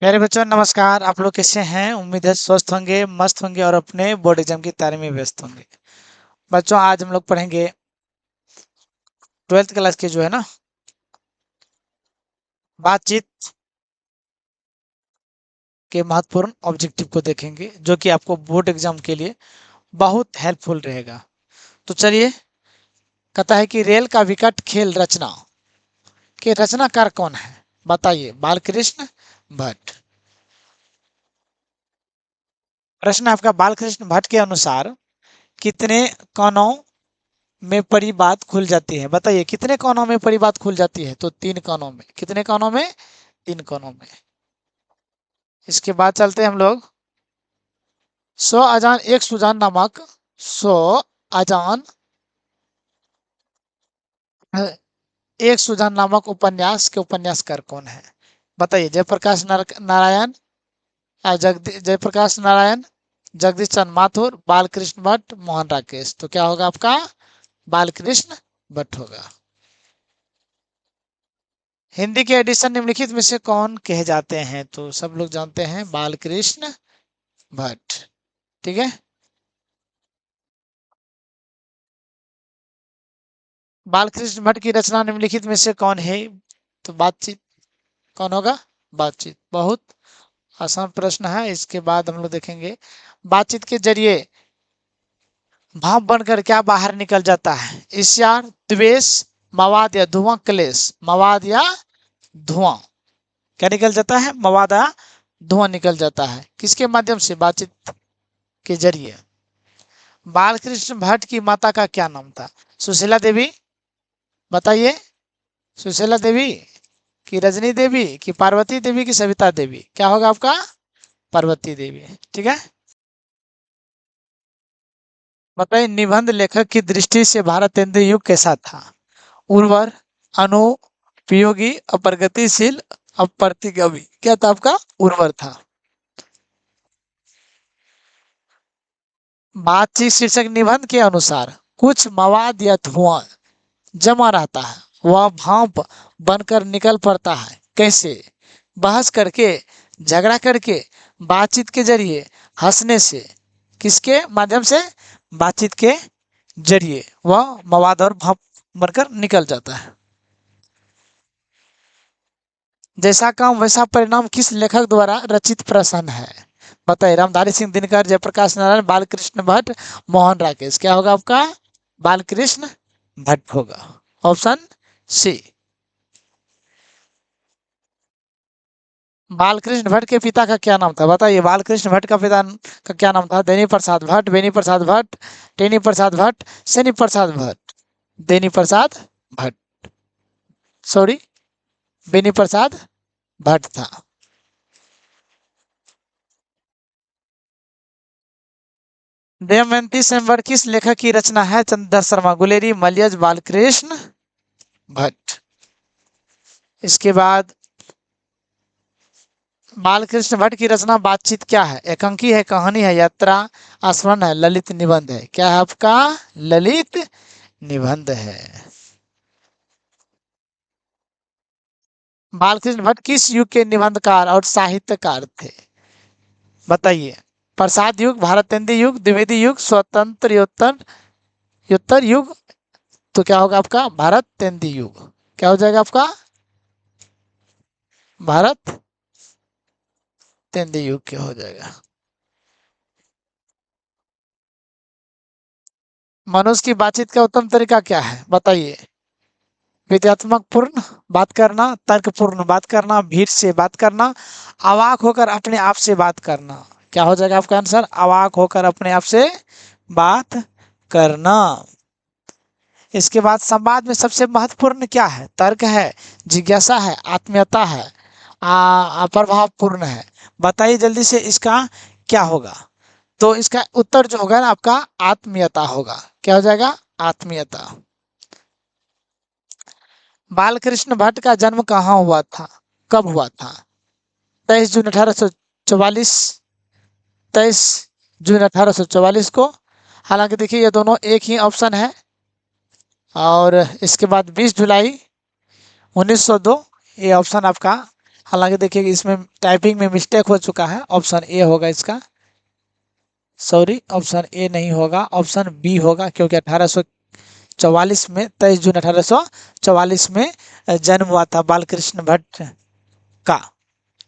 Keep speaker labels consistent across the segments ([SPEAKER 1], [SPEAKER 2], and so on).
[SPEAKER 1] प्यारे बच्चों नमस्कार। आप लोग कैसे हैं? उम्मीद है स्वस्थ होंगे, मस्त होंगे और अपने बोर्ड एग्जाम की तैयारी में व्यस्त होंगे। बच्चों आज हम लोग पढ़ेंगे 12th क्लास के जो है ना बातचीत के महत्वपूर्ण ऑब्जेक्टिव को देखेंगे, जो कि आपको बोर्ड एग्जाम के लिए बहुत हेल्पफुल रहेगा। तो चलिए, कहता है कि रेल का विकट खेल रचना के रचनाकार कौन है? बताइए। बालकृष्ण भट्ट। प्रश्न आपका, बालकृष्ण भट्ट के अनुसार कितने कोनों में परी बात खुल जाती है? बताइए कितने कोनों में परी बात खुल जाती है? तो 3 कोनों में। कितने कोनों में? 3 कोनों में। इसके बाद चलते हैं हम लोग। सो अजान एक सुजान नामक सो अजान एक सुजान नामक उपन्यास के उपन्यासकार कौन है? बताइए। जयप्रकाश नारायण, जयप्रकाश नारायण, जगदीश चंद्र माथुर, बालकृष्ण भट्ट, मोहन राकेश। तो क्या होगा आपका? बालकृष्ण भट्ट होगा। हिंदी के एडिशन निम्नलिखित में से कौन कहे जाते हैं? तो सब लोग जानते हैं बालकृष्ण भट्ट। ठीक है। बालकृष्ण भट्ट की रचना निम्नलिखित में से कौन है? तो बातचीत। कौन होगा? बातचीत। बहुत आसान प्रश्न है। इसके बाद हम लोग देखेंगे बातचीत के जरिए भाव बनकर क्या बाहर निकल जाता है? ईर्ष्या, द्वेष, मवाद या धुआं, क्लेश। मवाद या धुआं। क्या निकल जाता है? मवाद या धुआं निकल जाता है। किसके माध्यम से? बातचीत के जरिए। बालकृष्ण भट्ट की माता का क्या नाम था? सुशीला देवी। बताइए। सुशीला देवी कि रजनी देवी कि पार्वती देवी की सविता देवी? क्या होगा आपका? पार्वती देवी। ठीक है। बताइए निबंध लेखक की दृष्टि से भारतेंदु युग कैसा था? उर्वर, अनुपयोगी, अप्रगतिशील, अप्रतिगामी। क्या था आपका? उर्वर था। बातचीत शीर्षक निबंध के अनुसार कुछ मवाद या धुआं जमा रहता है, वह भाप बनकर निकल पड़ता है। कैसे? बहस करके, झगड़ा करके, बातचीत के जरिए, हंसने से। किसके माध्यम से? बातचीत के जरिए वह मवाद और भाप बनकर निकल जाता है। जैसा काम वैसा परिणाम किस लेखक द्वारा रचित प्रश्न है? बताइए। रामधारी सिंह दिनकर, जयप्रकाश नारायण, बालकृष्ण भट्ट, मोहन राकेश। क्या होगा आपका? बालकृष्ण भट्ट होगा। Option C. बालकृष्ण भट्ट के पिता का क्या नाम था? बताइए। बालकृष्ण भट्ट का पिता का क्या नाम था? देनी प्रसाद भट्ट, बेनी प्रसाद भट्ट, टेनी प्रसाद भट्ट, सेनी प्रसाद भट्ट। देनी प्रसाद भट्ट। सॉरी, बेनी प्रसाद भट्ट था। दमयंती स्वयंवर किस लेखक की रचना है? चंद्रधर शर्मा, गुलेरी, मलयज, बालकृष्ण भट्ट। इसके बाद बालकृष्ण भट्ट की रचना बातचीत क्या है? एकांकी है, कहानी है, यात्रा, स्मरण है, ललित निबंध है? क्या है आपका? ललित निबंध है। बालकृष्ण भट्ट किस युग के निबंधकार और साहित्यकार थे? बताइए। प्रसाद युग, भारतेंदु युग, द्विवेदी युग, स्वतंत्र योत्तर युग। तो क्या होगा आपका? भारतेंदु युग। क्या हो जाएगा आपका? भारतेंदु युग के हो जाएगा। मनुष्य की बातचीत का उत्तम तरीका क्या है? बताइए। विद्यात्मक पूर्ण बात करना, तर्कपूर्ण बात करना, भीड़ से बात करना, अवाक होकर अपने आप से बात करना। क्या हो जाएगा आपका आंसर? अवाक होकर अपने आप से बात करना। इसके बाद संवाद में सबसे महत्वपूर्ण क्या है? तर्क है, जिज्ञासा है, आत्मीयता है, प्रभावपूर्ण है। बताइए जल्दी से इसका क्या होगा? तो इसका उत्तर जो होगा ना आपका आत्मीयता होगा। क्या हो जाएगा? आत्मीयता। बालकृष्ण भट्ट का जन्म कहाँ हुआ था? कब हुआ था? 23 जून 1844, 23 जून 1844 को। हालांकि देखिए ये दोनों एक ही ऑप्शन है। और इसके बाद 20 जुलाई 1902, ये ऑप्शन आपका हालांकि देखिए इसमें टाइपिंग में मिस्टेक हो चुका है, ऑप्शन ए होगा इसका, सॉरी ऑप्शन ए नहीं होगा, ऑप्शन बी होगा, क्योंकि 1844 में 23 जून 1844 में जन्म हुआ था बालकृष्ण भट्ट का।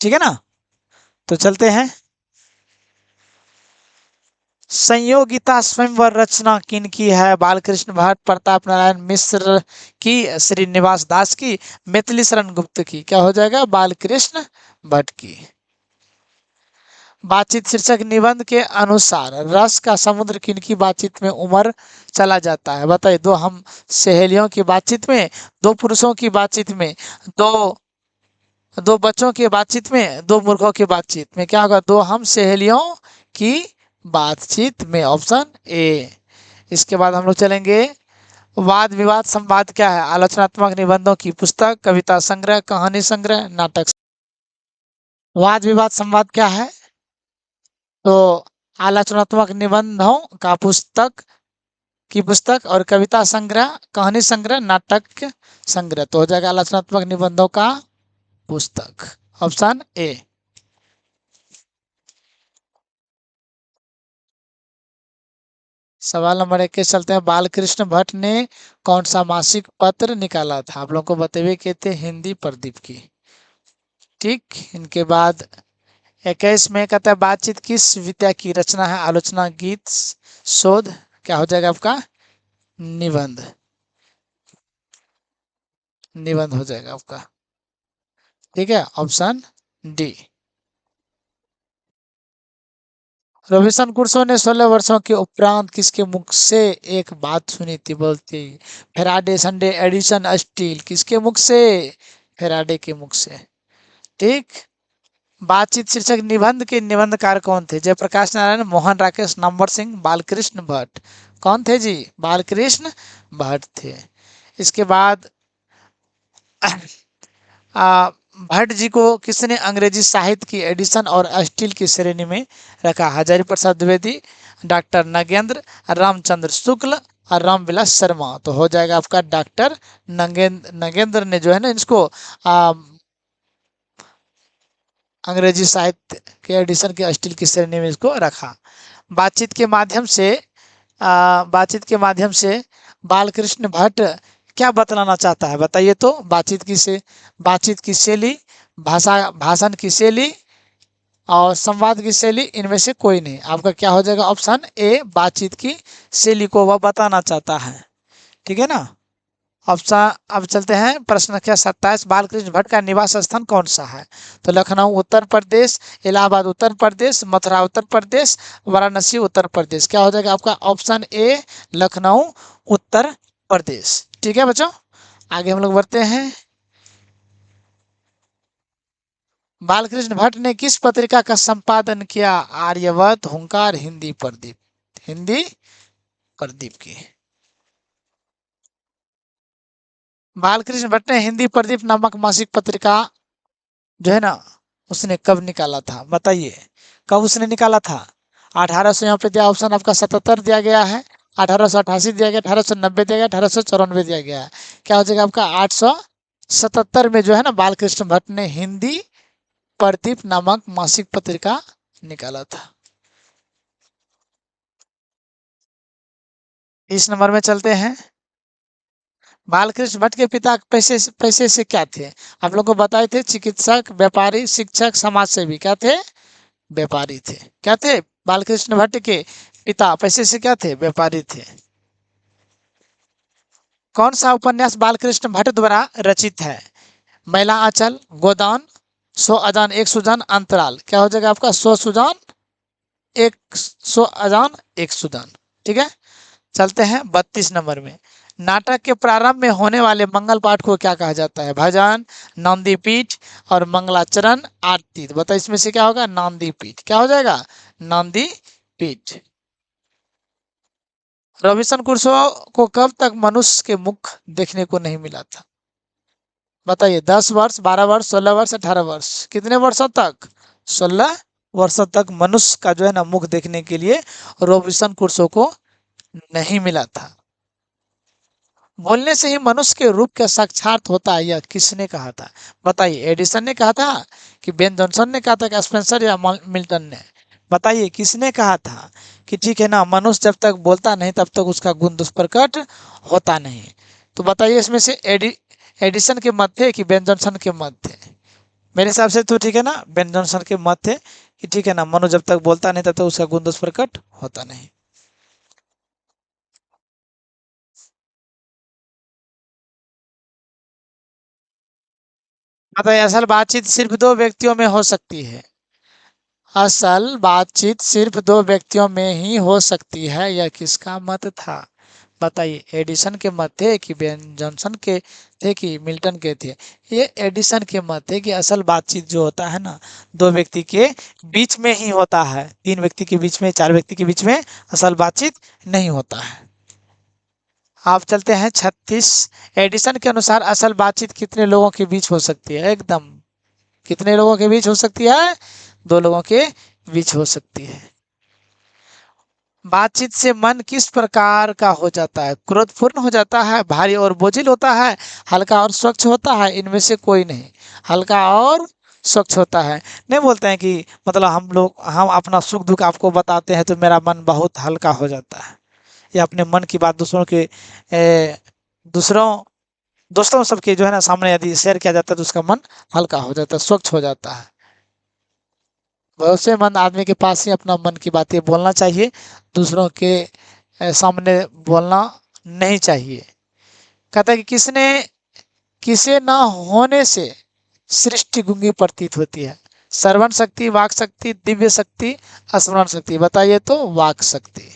[SPEAKER 1] ठीक है ना, तो चलते हैं। संयोगिता स्वयंवर रचना किनकी है? बालकृष्ण भट्ट, प्रताप नारायण मिश्र की, श्रीनिवास दास की, मैथिली शरण गुप्त की। क्या हो जाएगा? बालकृष्ण भट्ट की। बातचीत शीर्षक निबंध के अनुसार रस का समुद्र किनकी बातचीत में उमड़ चला जाता है? बताइए। दो हम सहेलियों की बातचीत में, दो पुरुषों की बातचीत में, दो दो बच्चों की बातचीत में, दो मूर्खों की बातचीत में। क्या होगा? दो हम सहेलियों की बातचीत में, ऑप्शन ए। इसके बाद हम लोग चलेंगे, वाद विवाद संवाद क्या है? आलोचनात्मक निबंधों की पुस्तक, कविता संग्रह, कहानी संग्रह, नाटक। वाद विवाद संवाद क्या है? तो आलोचनात्मक निबंधों का पुस्तक की पुस्तक, और कविता संग्रह, कहानी संग्रह, नाटक संग्रह। तो हो जाएगा आलोचनात्मक निबंधों का पुस्तक, ऑप्शन ए। सवाल नंबर 21 चलते हैं। बालकृष्ण भट्ट ने कौन सा मासिक पत्र निकाला था? आप लोग को बतेवे के थे हिंदी प्रदीप की। ठीक, इनके बाद 21 में कहता है, बातचीत किस विद्या की रचना है? आलोचना, गीत, शोध। क्या हो जाएगा आपका? निबंध, निबंध हो जाएगा आपका। ठीक है, ऑप्शन डी। रॉबिन्सन क्रूसो ने 16 वर्षों के उपरांत किसके मुख से एक बात सुनी थी? बोलती फेराडे, संडे, एडिसन, स्टील। किसके मुख से? फेराडे के मुख से। ठीक। बातचीत शीर्षक निबंध के निबंधकार कौन थे? जयप्रकाश नारायण, मोहन राकेश, नंबर सिंह, बालकृष्ण भट्ट। कौन थे जी? बालकृष्ण भट्ट थे। इसके बाद भट्ट जी को किसने अंग्रेजी साहित्य की एडिशन और स्टील की श्रेणी में रखा? हजारी प्रसाद द्विवेदी, डॉक्टर नगेंद्र, रामचंद्र शुक्ल और रामविलास शर्मा। तो हो जाएगा आपका डॉक्टर नगेंद्र ने जो है ना इसको अंग्रेजी साहित्य के एडिशन के स्टील की श्रेणी में इसको रखा। बातचीत के माध्यम से बातचीत के माध्यम से बालकृष्ण भट्ट क्या बतलाना चाहता है? बताइए तो। बातचीत की शैली, भाषण की शैली और संवाद की शैली, इनमें से कोई नहीं। आपका क्या हो जाएगा? ऑप्शन ए, बातचीत की शैली को वह बताना चाहता है। ठीक है ना। ऑप्शन, अब चलते हैं प्रश्न संख्या 27। बालकृष्ण भट्ट का निवास स्थान कौन सा है? तो लखनऊ उत्तर प्रदेश, इलाहाबाद उत्तर प्रदेश, मथुरा उत्तर प्रदेश, वाराणसी उत्तर प्रदेश। क्या हो जाएगा आपका? Option A, Lucknow Uttar Pradesh. ठीक है बच्चों, आगे हम लोग बढ़ते हैं। बालकृष्ण भट्ट ने किस पत्रिका का संपादन किया? आर्यवर्त, हुंकार, हिंदी प्रदीप। हिंदी प्रदीप की। बालकृष्ण भट्ट ने हिंदी प्रदीप नामक मासिक पत्रिका जो है ना उसने कब निकाला था? बताइए, कब उसने निकाला था? 1800, यहाँ पे दिया ऑप्शन आपका 77 दिया गया है, 1888 दिया गया, 1890 दिया गया, 1894 दिया गया है। क्या हो जाएगा आपका? 877 में जो है ना बालकृष्ण भट्ट ने हिंदी प्रदीप नामक मासिक पत्रिका निकाला था। इस नंबर में चलते हैं। बालकृष्ण भट्ट के पिता पैसे से क्या थे? आप लोग को बताए थे, चिकित्सक, व्यापारी, शिक्षक, समाज सेवी। क्या थे? व्यापारी थे। क्या थे? बालकृष्ण भट्ट के पिता पैसे से क्या थे? व्यापारी थे। कौन सा उपन्यास बालकृष्ण भट्ट द्वारा रचित है? महिला आंचल, गोदान, 100 अजान एक सुजान, अंतराल। क्या हो जाएगा आपका? 100 सुजान एक 100 अजान एक सुजान। ठीक है, चलते हैं 32 नंबर में। नाटक के प्रारंभ में होने वाले मंगल पाठ को क्या कहा जाता है? भजन, नंदी पीठ और मंगलाचरण, आरती। तो बताओ इसमें से क्या होगा? नंदी पीठ। क्या हो जाएगा? नंदी पीठ। रॉबिन्सन क्रूसो को कब तक मनुष्य के मुख देखने को नहीं मिला था? बताइए। 10 वर्ष, 12 वर्ष, 16 वर्ष, 18 वर्ष। कितने वर्षों तक? 16 वर्षों तक मनुष्य का जो है ना मुख देखने के लिए रॉबिन्सन क्रूसो को नहीं मिला था। बोलने से ही मनुष्य के रूप का साक्षात होता है, यह किसने कहा था? बताइए, एडिसन ने कहा था कि बेन जॉनसन ने कहा था कि स्पेंसर या मिल्टन ने? बताइए किसने कहा था कि ठीक है ना, मनुष्य जब तक बोलता नहीं तब तक उसका गुण दुष्प्रकट होता नहीं? तो बताइए इसमें से एडिसन के मत थे कि बेन जॉनसन के मत थे? मेरे हिसाब से तो ठीक है ना, बेन जॉनसन के मत थे कि ठीक है ना, मनुष्य जब तक बोलता नहीं तब तक उसका गुण दोष प्रकट होता नहीं। बताइए, असल बातचीत सिर्फ दो व्यक्तियों में हो सकती है। असल बातचीत सिर्फ दो व्यक्तियों में ही हो सकती है, यह किसका मत था? बताइए, एडिसन के मत थे कि बेन जॉनसन के थे कि मिल्टन के थे? ये एडिसन के मत थे कि असल बातचीत जो होता है ना, दो व्यक्ति के बीच में ही होता है, तीन व्यक्ति के बीच में, चार व्यक्ति के बीच में असल बातचीत नहीं होता है। आप चलते हैं 36। एडिसन के अनुसार असल बातचीत कितने लोगों के बीच हो सकती है? एकदम कितने लोगों के बीच हो सकती है? दो लोगों के बीच हो सकती है। बातचीत से मन किस प्रकार का हो जाता है? क्रोधपूर्ण हो जाता है, भारी और बोझिल होता है, हल्का और स्वच्छ होता है? इनमें से कोई नहीं। हल्का और स्वच्छ होता है। नहीं बोलते हैं कि मतलब हम अपना सुख दुख आपको बताते हैं तो मेरा मन बहुत हल्का हो जाता है, या अपने मन की बात दूसरों के दूसरों दोस्तों सबके जो है ना सामने यदि शेयर किया जाता है तो उसका मन हल्का हो जाता है, स्वच्छ हो जाता है। भरोसेमंद आदमी के पास ही अपना मन की बातें बोलना चाहिए, दूसरों के सामने बोलना नहीं चाहिए। कहता है कि किसे ना होने से सृष्टि गूंगी प्रतीत होती है? श्रवण शक्ति, वाक शक्ति, दिव्य शक्ति, स्मरण शक्ति? बताइए तो वाक शक्ति।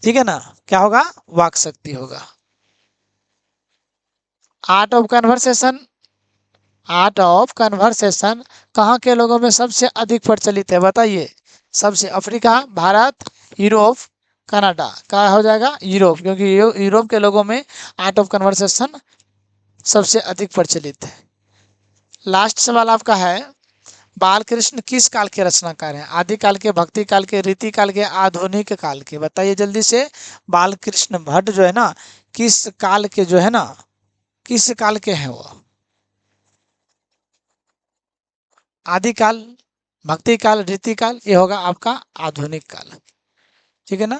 [SPEAKER 1] ठीक है ना, क्या होगा? वाक शक्ति होगा। Art of conversation, art of conversation कहाँ के लोगों में सबसे अधिक प्रचलित है? बताइए। सबसे अफ्रीका, भारत, यूरोप, कनाडा? क्या हो जाएगा? यूरोप, क्योंकि यूरोप के लोगों में आर्ट ऑफ कन्वर्सेशन सबसे अधिक प्रचलित है। लास्ट सवाल आपका है, बाल कृष्ण किस काल के रचनाकार हैं? आदिकाल के, भक्ति काल के, रीति काल के, आधुनिक काल के? बताइए जल्दी से। बाल कृष्ण भट्ट जो है ना, किस काल के जो है ना, किस काल के हैं वो? आदिकाल, भक्ति काल, रीति काल, ये होगा आपका आधुनिक काल। ठीक है ना?